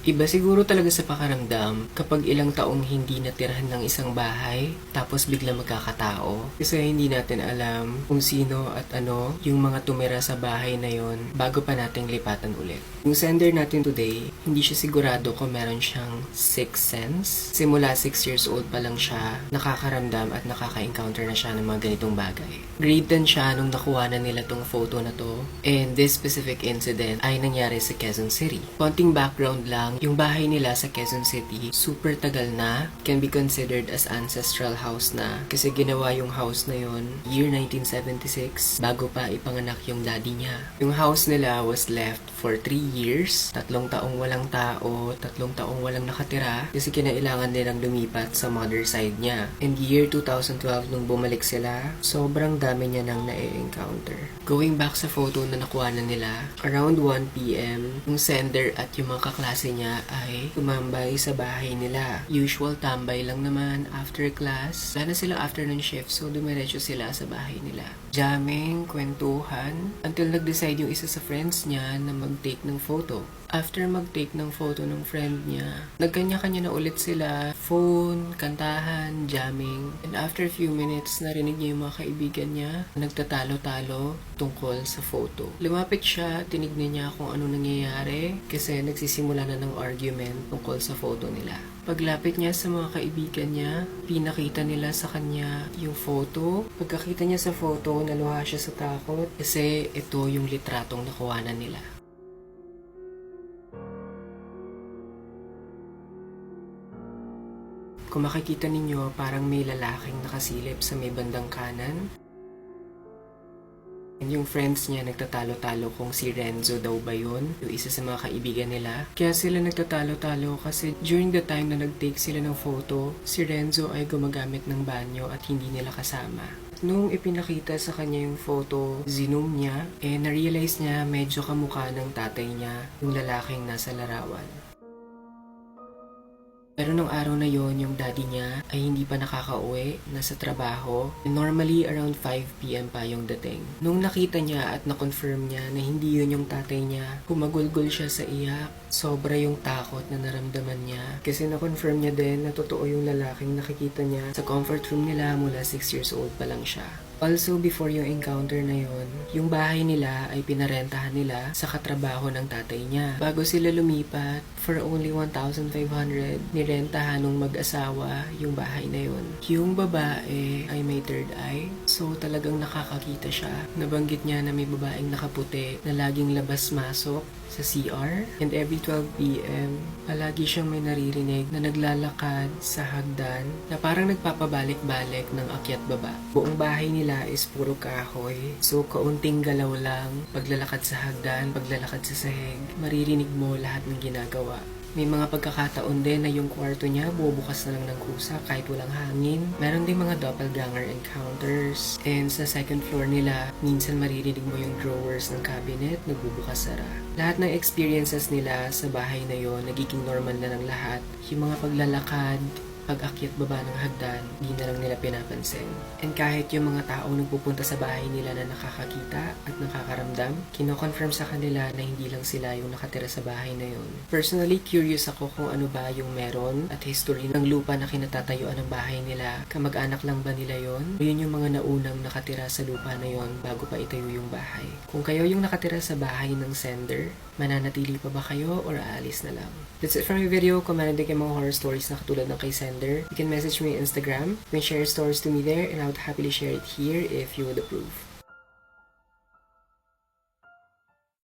Iba siguro talaga sa pakaramdam kapag ilang taong hindi natirahan ng isang bahay tapos bigla magkakatao. Kasi hindi natin alam kung sino at ano yung mga tumira sa bahay na yon bago pa nating lipatan ulit. Yung sender natin today, hindi siya sigurado kung meron siyang sixth sense. Simula 6 years old pa lang siya, nakakaramdam at nakaka-encounter na siya ng mga ganitong bagay. Grade 10 siya nung nakuha na nila tong photo na to. And this specific incident ay nangyari sa Quezon City. Konting background lang, yung bahay nila sa Quezon City, super tagal na, can be considered as ancestral house na. Kasi ginawa yung house na yon year 1976, bago pa ipanganak yung daddy niya. Yung house nila was left for 3 years, 3 taong walang tao, 3 taong walang nakatira, kasi kinailangan nilang lumipat sa mother side niya. And year 2012, nung bumalik sila, sobrang dami niya nang na-encounter. Going back sa photo na nakuha na nila, around 1 p.m., yung sender at yung mga kaklase niya ay tumambay sa bahay nila. Usual tambay lang naman after class. Wala na silang afternoon shift, so dumiretso sila sa bahay nila. Jamming, kwentuhan, until nag-decide yung isa sa friends niya na mag-take ng photo. After mag-take ng photo ng friend niya, nagkanya-kanya na ulit sila. Phone, kantahan, jamming. And after a few minutes, narinig niya yung mga kaibigan niya nagtatalo-talo tungkol sa photo. Lumapit siya, tinignan niya kung ano nangyayari kasi nagsisimula na ng argument tungkol sa photo nila. Paglapit niya sa mga kaibigan niya, pinakita nila sa kanya yung photo. Pagkakita niya sa photo, naluha siya sa takot kasi ito yung litratong nakuhanan nila. Kung makikita ninyo, parang may lalaking nakasilip sa may bandang kanan. And yung friends niya nagtatalo-talo kung si Renzo daw ba yun, yung isa sa mga kaibigan nila. Kaya sila nagtatalo-talo kasi during the time na nag-take sila ng photo, si Renzo ay gumagamit ng banyo at hindi nila kasama. Nung ipinakita sa kanya yung photo, zinom niya, na-realize niya medyo kamukha ng tatay niya, yung lalaking nasa larawan. Pero nung araw na yon, yung daddy niya ay hindi pa nakakauwi, nasa trabaho. Normally, around 5 p.m. pa yung dating. Nung nakita niya at na-confirm niya na hindi yun yung tatay niya, humagulgol siya sa iyak. Sobra yung takot na naramdaman niya. Kasi na-confirm niya din na totoo yung lalaking nakikita niya sa comfort room nila mula 6 years old pa lang siya. Also, before yung encounter na yon, yung bahay nila ay pinarentahan nila sa katrabaho ng tatay niya. Bago sila lumipat, for only 1,500, nirentahan ng mag-asawa yung bahay na yon. Yung babae ay may third eye, so talagang nakakakita siya. Nabanggit niya na may babaeng nakaputi na laging labas-masok sa CR. And every 12 p.m., palagi siyang may naririnig na naglalakad sa hagdan na parang nagpapabalik-balik ng akyat-baba. Buong bahay nila is puro kahoy. So, kaunting galaw lang, paglalakad sa hagdan, paglalakad sa sahig, maririnig mo lahat ng ginagawa. May mga pagkakataon din na yung kwarto niya bubukas na lang ng kusa kahit walang hangin. Meron din mga doppelganger encounters. And sa second floor nila, minsan maririnig mo yung drawers ng cabinet nagbubukas-sara. Lahat ng experiences nila sa bahay na yon, nagiging normal na ng lahat. Yung mga paglalakad, pag-akyat baba ng hagdan, di na lang nila pinapansin. And kahit yung mga taong nagpupunta sa bahay nila na nakakakita at nakakaramdam, kino-confirm sa kanila na hindi lang sila yung nakatira sa bahay na yun. Personally, curious ako kung ano ba yung meron at history ng lupa na kinatatayuan ng bahay nila. Kamag-anak lang ba nila yon? O yun yung mga naunang nakatira sa lupa na yon bago pa itayo yung bahay? Kung kayo yung nakatira sa bahay ng sender, mananatili pa ba kayo or aalis na lang? That's it for my video. Kung meron din kayo mga horror stories na katulad ng kay sender, you can message me on Instagram. You can share stories to me there and I would happily share it here if you would approve.